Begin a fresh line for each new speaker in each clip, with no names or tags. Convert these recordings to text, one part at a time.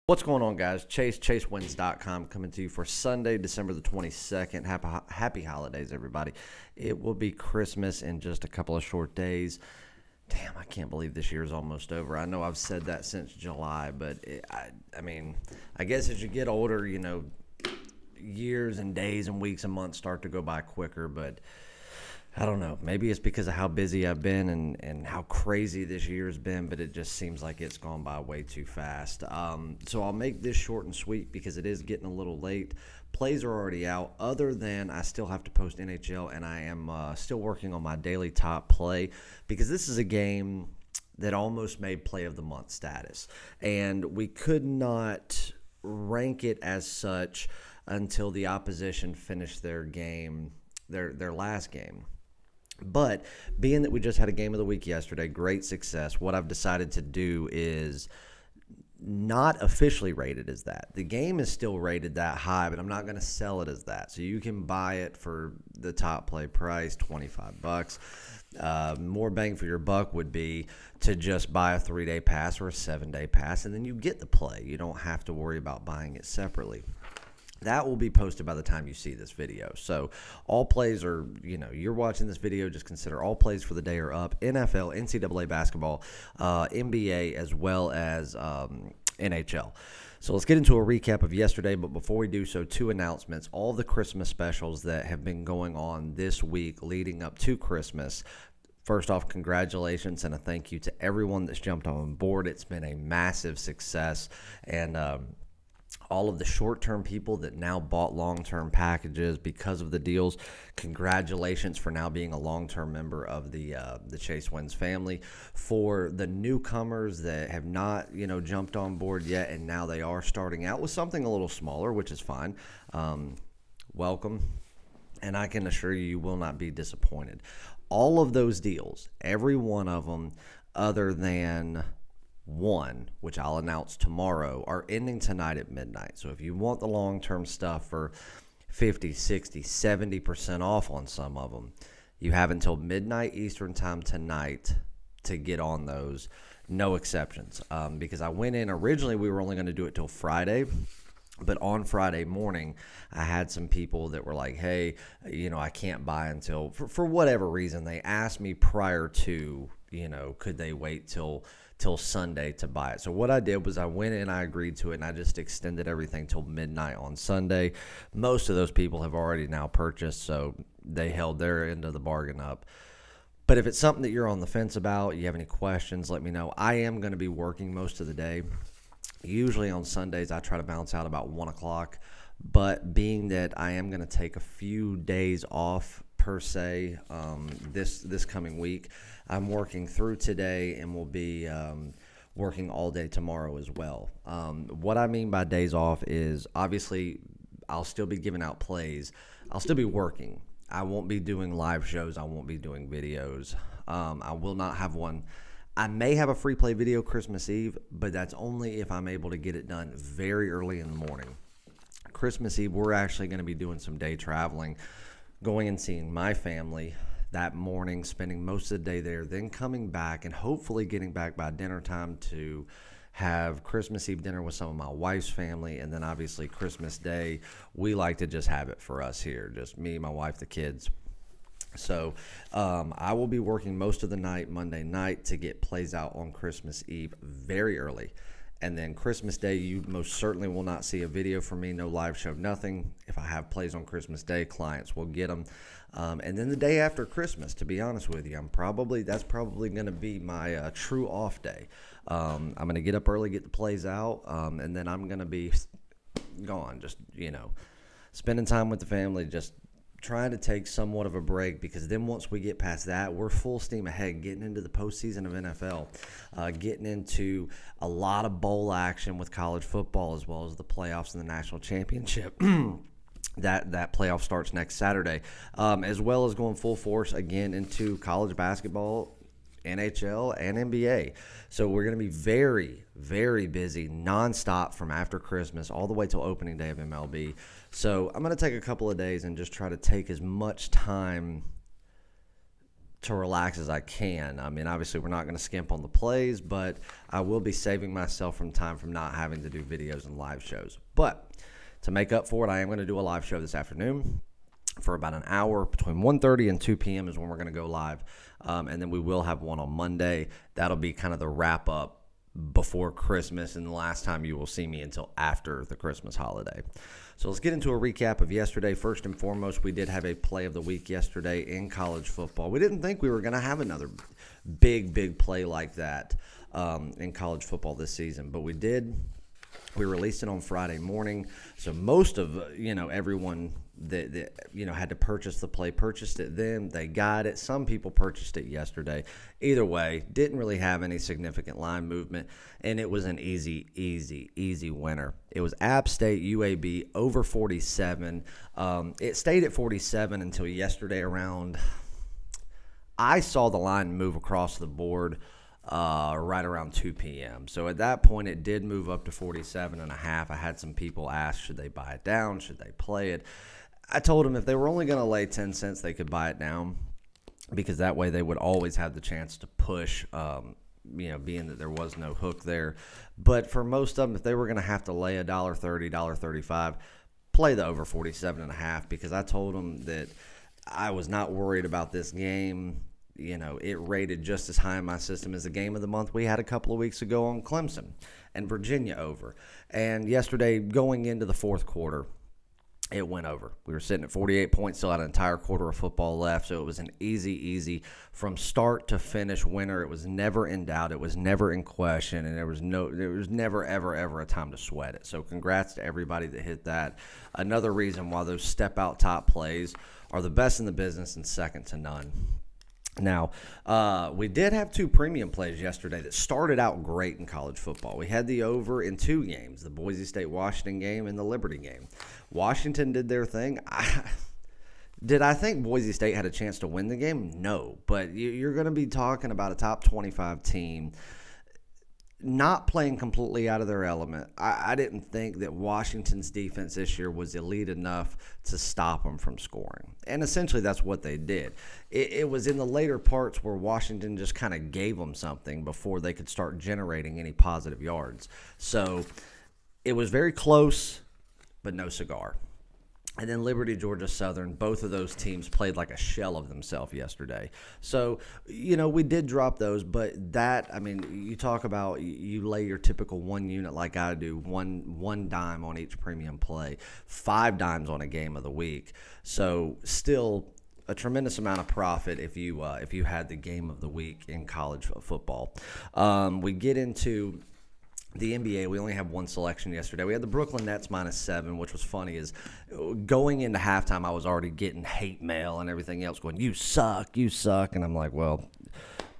What's going on, guys? ChaseWins.com coming to you for Sunday, December the 22nd. Happy holidays, everybody. It will be Christmas in just a couple of short days. Damn, I can't believe this year is almost over. I know I've said that since July, but I guess as you get older, years and days and weeks and months start to go by quicker, but I don't know. Maybe it's because of how busy I've been and how crazy this year's been, but it just seems like it's gone by way too fast. So I'll make this short and sweet because it is getting a little late. Plays are already out, other than I still have to post NHL, and I am still working on my daily top play because this is a game that almost made play of the month status. And we could not rank it as such until the opposition finished their game, their last game. But being that we just had a game of the week yesterday, great success, what I've decided to do is not officially rate it as that. The game is still rated that high, but I'm not going to sell it as that. So you can buy it for the top play price, $25. More bang for your buck would be to just buy a 3-day pass or a 7-day pass, and then you get the play. You don't have to worry about buying it separately. That will be posted by the time you see this video. So all plays are, you're watching this video, just consider all plays for the day are up. NFL, NCAA basketball, NBA, as well as NHL. So let's get into a recap of yesterday. But before we do so, 2 announcements. All the Christmas specials that have been going on this week leading up to Christmas. First off, congratulations and a thank you to everyone that's jumped on board. It's been a massive success. And all of the short-term people that now bought long-term packages because of the deals, congratulations for now being a long-term member of the Chase Wins family. For the newcomers that have not, jumped on board yet, and now they are starting out with something a little smaller, which is fine, welcome. And I can assure you, you will not be disappointed. All of those deals, every one of them, other than one, which I'll announce tomorrow, are ending tonight at midnight. So if you want the long-term stuff for 50, 60, 70% off on some of them, you have until midnight Eastern time tonight to get on those. No exceptions. Because I went in, originally we were only going to do it till Friday, but on Friday morning, I had some people that were like, hey, I can't buy until, for whatever reason, they asked me prior to, could they wait till Sunday to buy it. So what I did was I went in, I agreed to it, and I just extended everything till midnight on Sunday. Most of those people have already now purchased, so they held their end of the bargain up. But if it's something that you're on the fence about, you have any questions, let me know. I am going to be working most of the day. Usually on Sundays, I try to bounce out about 1 o'clock. But being that I am going to take a few days off per se this coming week, I'm working through today and will be working all day tomorrow as well. What I mean by days off is obviously I'll still be giving out plays. I'll still be working. I won't be doing live shows. I won't be doing videos. I will not have one. I may have a free play video Christmas Eve, but that's only if I'm able to get it done very early in the morning. Christmas Eve, we're actually going to be doing some day traveling, going and seeing my family that morning, spending most of the day there, then coming back and hopefully getting back by dinner time to have Christmas Eve dinner with some of my wife's family. And then obviously Christmas Day, we like to just have it for us here, just me, my wife, the kids. So I will be working most of the night, Monday night, to get plays out on Christmas Eve very early. And then Christmas Day, you most certainly will not see a video from me, no live show, nothing. If I have plays on Christmas Day, clients will get them. And then the day after Christmas, to be honest with you, that's probably going to be my true off day. I'm going to get up early, get the plays out, and then I'm going to be gone, just, spending time with the family, just trying to take somewhat of a break, because then once we get past that, we're full steam ahead, getting into the postseason of NFL, getting into a lot of bowl action with college football, as well as the playoffs and the national championship. That playoff starts next Saturday, as well as going full force again into college basketball, NHL, and NBA. So we're going to be very, very busy nonstop from after Christmas all the way till opening day of MLB. So I'm going to take a couple of days and just try to take as much time to relax as I can. I mean, obviously, we're not going to skimp on the plays, but I will be saving myself from time from not having to do videos and live shows. But to make up for it, I am going to do a live show this afternoon for about an hour. Between 1:30 and 2 p.m. is when we're going to go live. And then we will have one on Monday. That'll be kind of the wrap-up before Christmas, and the last time you will see me until after the Christmas holiday. So let's get into a recap of yesterday. First and foremost, we did have a play of the week yesterday in college football. We didn't think we were going to have another big play like that in college football this season, but we did. We released it on Friday morning, so most of everyone that had to purchase the play purchased it then. They got it. Some people purchased it yesterday. Either way, didn't really have any significant line movement, and it was an easy winner. It was App State UAB over 47. It stayed at 47 until yesterday around. I saw the line move across the board right around 2 p.m. So at that point, it did move up to 47.5. I had some people ask, should they buy it down? Should they play it? I told them if they were only going to lay 10 cents, they could buy it down, because that way they would always have the chance to push, being that there was no hook there. But for most of them, if they were going to have to lay $1.30, $1.35, play the over 47.5, because I told them that I was not worried about this game. It rated just as high in my system as the game of the month we had a couple of weeks ago on Clemson and Virginia over. And yesterday, going into the fourth quarter, it went over. We were sitting at 48 points, still had an entire quarter of football left, so it was an easy from start to finish winner. It was never in doubt. It was never in question, and there was never, ever a time to sweat it. So congrats to everybody that hit that. Another reason why those step-out top plays are the best in the business and second to none. Now, we did have two premium plays yesterday that started out great in college football. We had the over in two games, the Boise State-Washington game and the Liberty game. Washington did their thing. Did I think Boise State had a chance to win the game? No, but you're going to be talking about a top 25 team not playing completely out of their element. I didn't think that Washington's defense this year was elite enough to stop them from scoring. And essentially that's what they did. It was in the later parts where Washington just kind of gave them something before they could start generating any positive yards. So it was very close, but no cigar. And then Liberty, Georgia Southern, both of those teams played like a shell of themselves yesterday. So, we did drop those, but you talk about you lay your typical one unit like I do, one dime on each premium play, 5 dimes on a game of the week. So still a tremendous amount of profit if you had the game of the week in college football. We get into the NBA. We only have one selection yesterday. We had the Brooklyn Nets -7, which was funny. Is going into halftime, I was already getting hate mail and everything else going, you suck, and I'm like, well,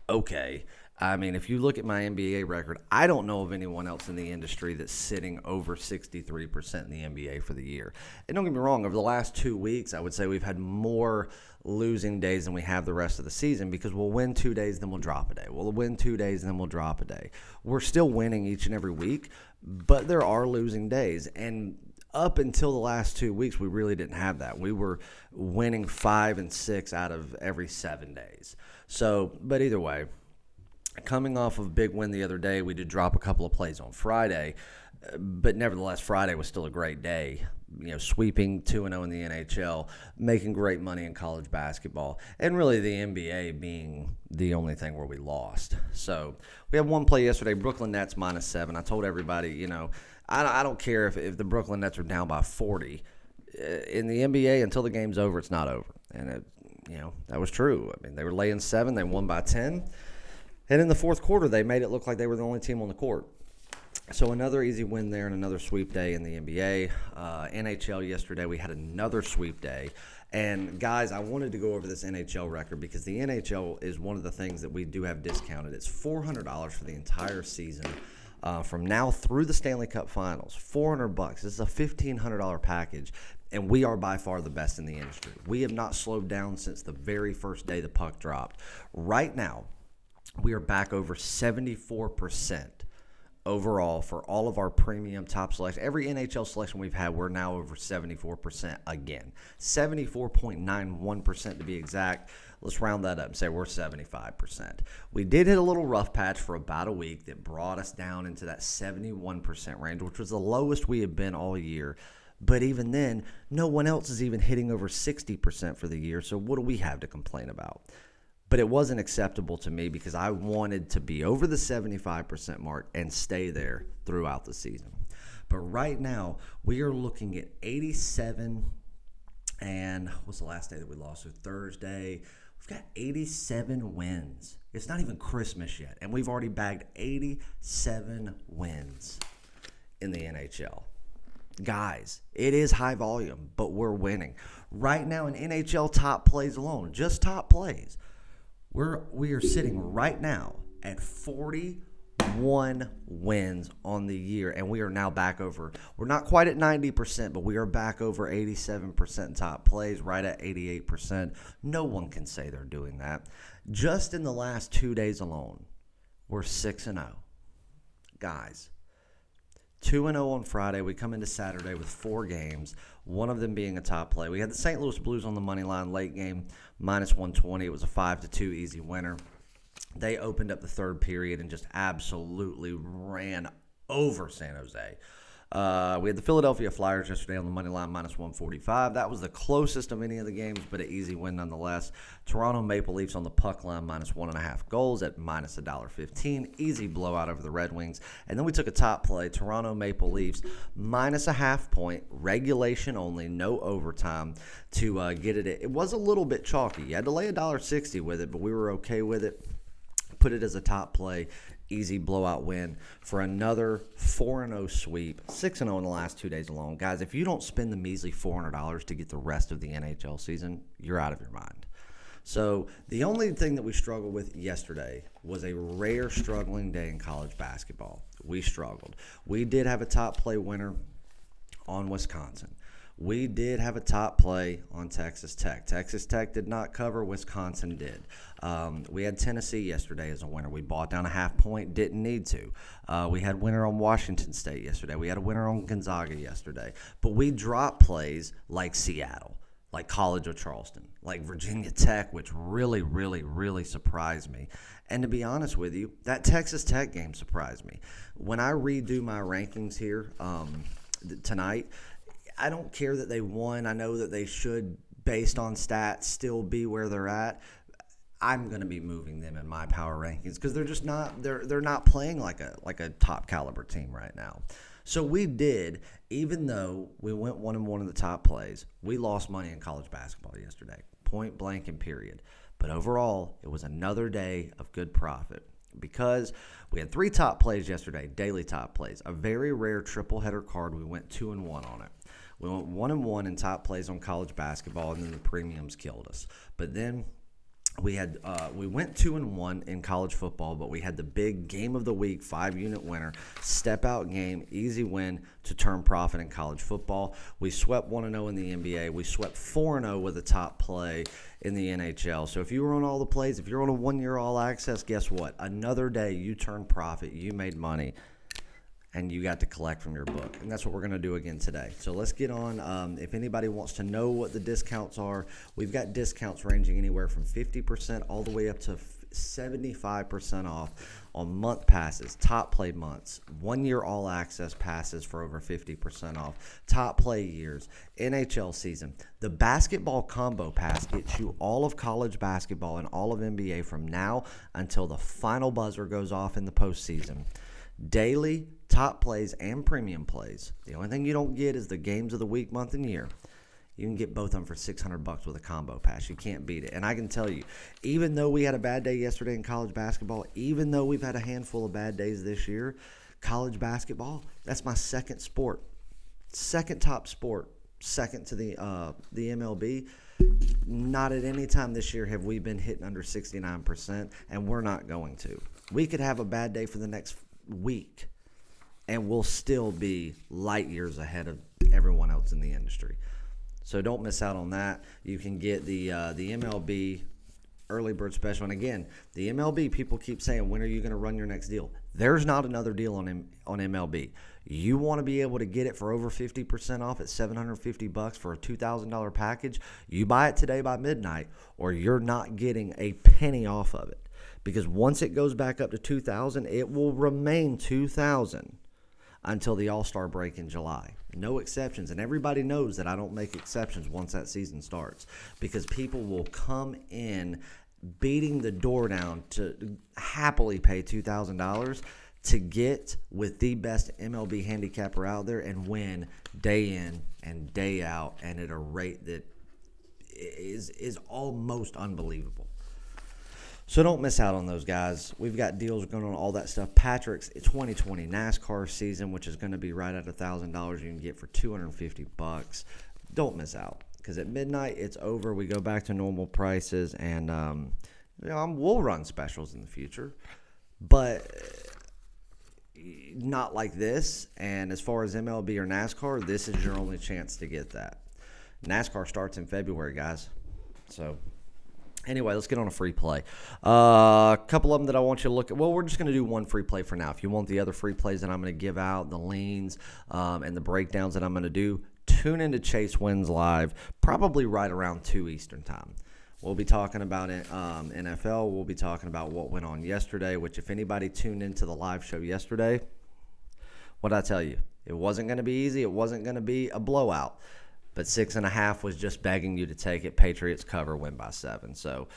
okay. I mean, if you look at my NBA record, I don't know of anyone else in the industry that's sitting over 63% in the NBA for the year. And don't get me wrong, over the last 2 weeks, I would say we've had more losing days than we have the rest of the season, because we'll win 2 days, then we'll drop a day. We'll win 2 days, and then we'll drop a day. We're still winning each and every week, but there are losing days. And up until the last 2 weeks, we really didn't have that. We were winning 5 and 6 out of every 7 days. So, but either way, coming off of a big win the other day, we did drop a couple of plays on Friday, but nevertheless, Friday was still a great day. Sweeping 2-0 in the NHL, making great money in college basketball, and really the NBA being the only thing where we lost. So we had one play yesterday, Brooklyn Nets -7. I told everybody, I don't care if the Brooklyn Nets are down by 40. In the NBA, until the game's over, it's not over. And, that was true. I mean, they were laying 7. They won by 10. And in the fourth quarter, they made it look like they were the only team on the court. So another easy win there and another sweep day in the NBA. NHL yesterday, we had another sweep day. And, guys, I wanted to go over this NHL record because the NHL is one of the things that we do have discounted. It's $400 for the entire season from now through the Stanley Cup Finals. $400. This is a $1,500 package, and we are by far the best in the industry. We have not slowed down since the very first day the puck dropped. Right now, we are back over 74% overall for all of our premium top selections. Every NHL selection we've had, we're now over 74% again. 74.91% to be exact. Let's round that up and say we're 75%. We did hit a little rough patch for about a week that brought us down into that 71% range, which was the lowest we had been all year. But even then, no one else is even hitting over 60% for the year, so what do we have to complain about? But it wasn't acceptable to me because I wanted to be over the 75% mark and stay there throughout the season. But right now, we are looking at 87, and what's the last day that we lost? So Thursday. We've got 87 wins. It's not even Christmas yet, and we've already bagged 87 wins in the NHL. Guys, it is high volume, but we're winning. Right now in NHL top plays alone, just top plays, we are sitting right now at 41 wins on the year, and we are now back over, we're not quite at 90%, but we are back over 87% top plays, right at 88%. No one can say they're doing that. Just in the last 2 days alone, we're 6-0. Guys, 2-0 on Friday. We come into Saturday with 4 games, one of them being a top play. We had the St. Louis Blues on the money line late game, -120. It was a 5-2 easy winner. They opened up the third period and just absolutely ran over San Jose. We had the Philadelphia Flyers yesterday on the money line, -145. That was the closest of any of the games, but an easy win nonetheless. Toronto Maple Leafs on the puck line, -1.5 goals at -$1.15. Easy blowout over the Red Wings. And then we took a top play, Toronto Maple Leafs, -0.5 point, regulation only, no overtime, to get it. It was a little bit chalky. You had to lay $1.60 with it, but we were okay with it. Put it as a top play. Easy blowout win for another 4-0 sweep, 6-0 in the last 2 days alone. Guys, if you don't spend the measly $400 to get the rest of the NHL season, you're out of your mind. So the only thing that we struggled with yesterday was a rare struggling day in college basketball. We struggled. We did have a top play winner on Wisconsin. We did have a top play on Texas Tech. Texas Tech did not cover. Wisconsin did. We had Tennessee yesterday as a winner. We bought down a half point. Didn't need to. We had winner on Washington State yesterday. We had a winner on Gonzaga yesterday. But we dropped plays like Seattle, like College of Charleston, like Virginia Tech, which really, really, really surprised me. And to be honest with you, that Texas Tech game surprised me. When I redo my rankings here tonight, I don't care that they won. I know that they should, based on stats, still be where they're at. I'm going to be moving them in my power rankings because they're just not they're not playing like a top caliber team right now. So we did, even though we went 1-1 in the top plays, we lost money in college basketball yesterday, point blank and period. But overall, it was another day of good profit because we had 3 top plays yesterday, daily top plays, a very rare triple header card. We went 2-1 on it. We went 1-1 in top plays on college basketball, and then the premiums killed us. But then we went 2-1 in college football, but we had the big game of the week, 5-unit winner, step out game, easy win to turn profit in college football. We swept 1-0 in the NBA. We swept 4-0 with a top play in the NHL. So if you were on all the plays, if you're on a 1-year all access, guess what? Another day you turned profit, you made money, and you got to collect from your book. And that's what we're going to do again today. So let's get on. If anybody wants to know what the discounts are, we've got discounts ranging anywhere from 50% all the way up to 75% off on month passes, top play months, 1-year all access passes for over 50% off, top play years, NHL season. The basketball combo pass gets you all of college basketball and all of NBA from now until the final buzzer goes off in the postseason. Daily, top plays, and premium plays. The only thing you don't get is the games of the week, month, and year. You can get both of them for $600 with a combo pass. You can't beat it. And I can tell you, even though we had a bad day yesterday in college basketball, even though we've had a handful of bad days this year, college basketball, that's my second sport. Second top sport. Second to the MLB. Not at any time this year have we been hitting under 69%, and we're not going to. We could have a bad day for the next week, and we'll still be light years ahead of everyone else in the industry. So don't miss out on that. You can get the MLB early bird special. And again, the MLB, people keep saying, when are you going to run your next deal? There's not another deal on MLB. You want to be able to get it for over 50% off at $750 for a $2,000 package. You buy it today by midnight, or you're not getting a penny off of it. Because once it goes back up to $2,000, it will remain $2,000 until the All-Star break in July. No exceptions. And everybody knows that I don't make exceptions once that season starts, because people will come in beating the door down to happily pay $2,000 to get with the best MLB handicapper out there and win day in and day out, and at a rate that is almost unbelievable. So don't miss out on those guys. We've got deals going on, all that stuff. Patrick's 2020 NASCAR season, which is going to be right at $1,000 you can get for $250. Don't miss out, because at midnight it's over. We go back to normal prices, and we'll run specials in the future, but not like this. And as far as MLB or NASCAR, this is your only chance to get that. NASCAR starts in February, guys. So anyway, let's get on a free play. A couple of them that I want you to look at. Well, we're just going to do one free play for now. If you want the other free plays that I'm going to give out, the leans and the breakdowns that I'm going to do, tune into Chase Wins Live, probably right around 2 Eastern time. We'll be talking about NFL. We'll be talking about what went on yesterday, which if anybody tuned into the live show yesterday, what did I tell you? It wasn't going to be easy. It wasn't going to be a blowout. But 6.5 was just begging you to take it. Patriots cover, win by 7. So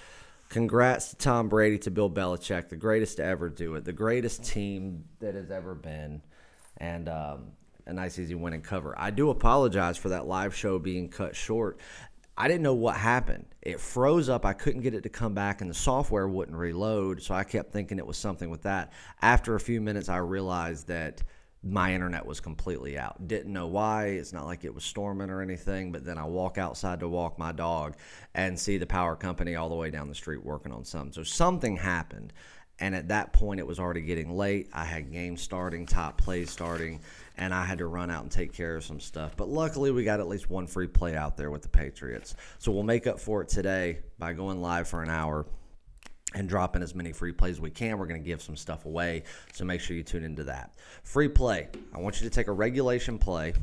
congrats to Tom Brady, to Bill Belichick, the greatest to ever do it, the greatest team that has ever been, and a nice, easy win and cover. I do apologize for that live show being cut short. I didn't know what happened. It froze up. I couldn't get it to come back, and the software wouldn't reload, so I kept thinking it was something with that. After a few minutes, I realized that my internet was completely out. Didn't know why. It's not like it was storming or anything, but then I walk outside to walk my dog and see the power company all the way down the street working on something. So something happened, and at that point, it was already getting late. I had games starting, top plays starting, and I had to run out and take care of some stuff. But luckily, we got at least one free play out there with the Patriots. So we'll make up for it today by going live for an hour and dropping as many free plays as we can. We're going to give some stuff away, so make sure you tune into that. Free play. I want you to take a regulation play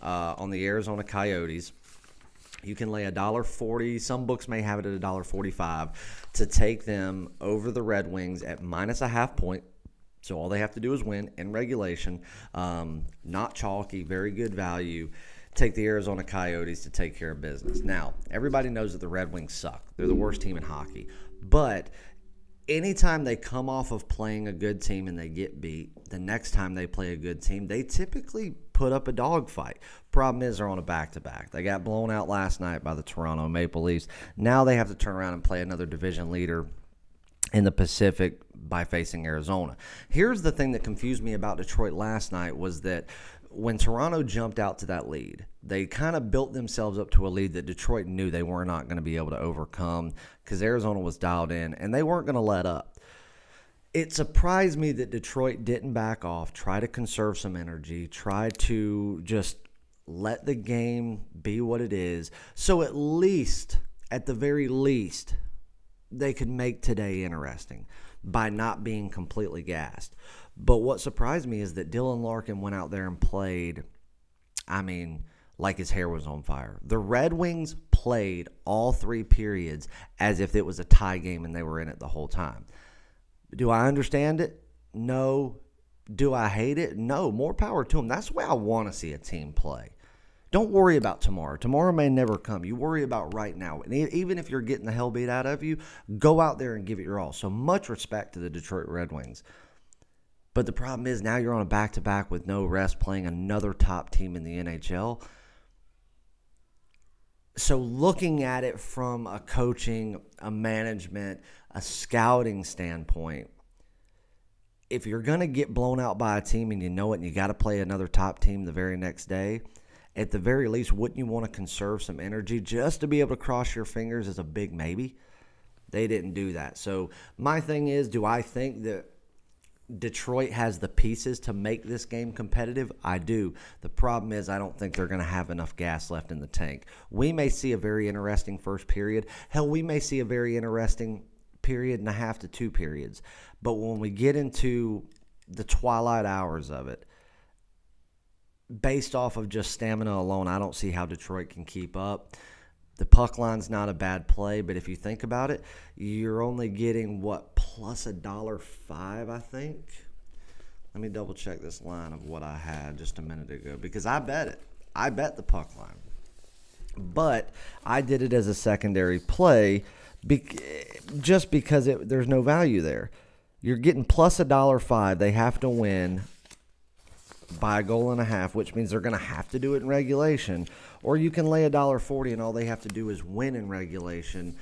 on the Arizona Coyotes. You can lay $1.40. Some books may have it at $1.45 to take them over the Red Wings at -0.5 point. So all they have to do is win in regulation. Not chalky, very good value. Take the Arizona Coyotes to take care of business. Now, everybody knows that the Red Wings suck. They're the worst team in hockey. But anytime they come off of playing a good team and they get beat, the next time they play a good team, they typically put up a dogfight. Problem is, they're on a back-to-back. They got blown out last night by the Toronto Maple Leafs. Now they have to turn around and play another division leader in the Pacific by facing Arizona. Here's the thing that confused me about Detroit last night was that when Toronto jumped out to that lead, they kind of built themselves up to a lead that Detroit knew they were not going to be able to overcome because Arizona was dialed in, and they weren't going to let up. It surprised me that Detroit didn't back off, try to conserve some energy, try to just let the game be what it is. So at least, at the very least, they could make today interesting by not being completely gassed. But what surprised me is that Dylan Larkin went out there and played, like his hair was on fire. The Red Wings played all 3 periods as if it was a tie game and they were in it the whole time. Do I understand it? No. Do I hate it? No. More power to them. That's the way I want to see a team play. Don't worry about tomorrow. Tomorrow may never come. You worry about right now. And even if you're getting the hell beat out of you, go out there and give it your all. So much respect to the Detroit Red Wings. But the problem is now you're on a back-to-back with no rest playing another top team in the NHL. So looking at it from a coaching, a management, a scouting standpoint, if you're going to get blown out by a team and you know it and you got to play another top team the very next day, at the very least, wouldn't you want to conserve some energy just to be able to cross your fingers as a big maybe? They didn't do that. So my thing is, do I think that Detroit has the pieces to make this game competitive? I do. The problem is I don't think they're going to have enough gas left in the tank. We may see a very interesting first period. Hell, we may see a very interesting period and a half to 2 periods. But when we get into the twilight hours of it, based off of just stamina alone, I don't see how Detroit can keep up. The puck line's not a bad play, but if you think about it, you're only getting, what, plus $1.05, I think? Let me double check this line of what I had just a minute ago, because I bet it. I bet the puck line. But I did it as a secondary play just because there's no value there. You're getting plus $1.05. They have to win by a goal and a half, which means they're going to have to do it in regulation. Or you can lay $1.40 and all they have to do is win in regulation.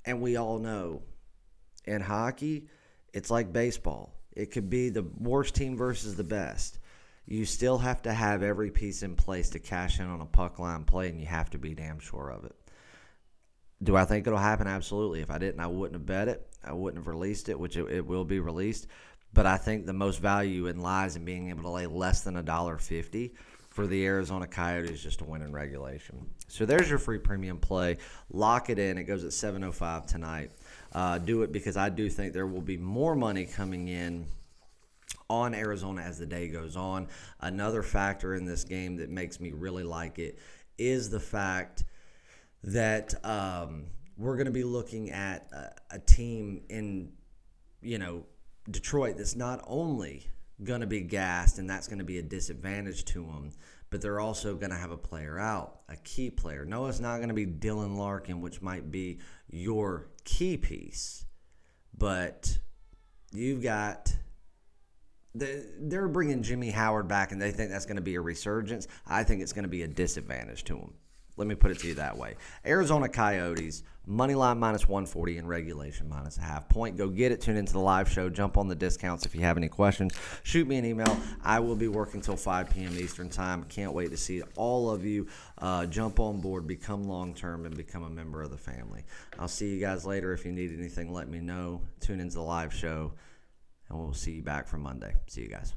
And we all know in hockey, it's like baseball. It could be the worst team versus the best. You still have to have every piece in place to cash in on a puck line play, and you have to be damn sure of it. Do I think it'll happen? Absolutely. If I didn't, I wouldn't have bet it. I wouldn't have released it, which it will be released. But I think the most value lies in being able to lay less than $1.50 for the Arizona Coyotes just to win in regulation. So there's your free premium play. Lock it in. It goes at 7:05 tonight. Do it because I do think there will be more money coming in on Arizona as the day goes on. Another factor in this game that makes me really like it is the fact that we're going to be looking at a team in, Detroit that's not only going to be gassed, and that's going to be a disadvantage to them, but they're also going to have a player out, a key player. No, it's not going to be Dylan Larkin, which might be your key piece, but you've got they're bringing Jimmy Howard back, and they think that's going to be a resurgence. I think it's going to be a disadvantage to them. Let me put it to you that way. Arizona Coyotes, money line minus 140 and regulation minus a half point. Go get it. Tune into the live show. Jump on the discounts if you have any questions. Shoot me an email. I will be working till 5 p.m. Eastern time. Can't wait to see all of you jump on board, become long-term, and become a member of the family. I'll see you guys later. If you need anything, let me know. Tune into the live show, and we'll see you back for Monday. See you guys.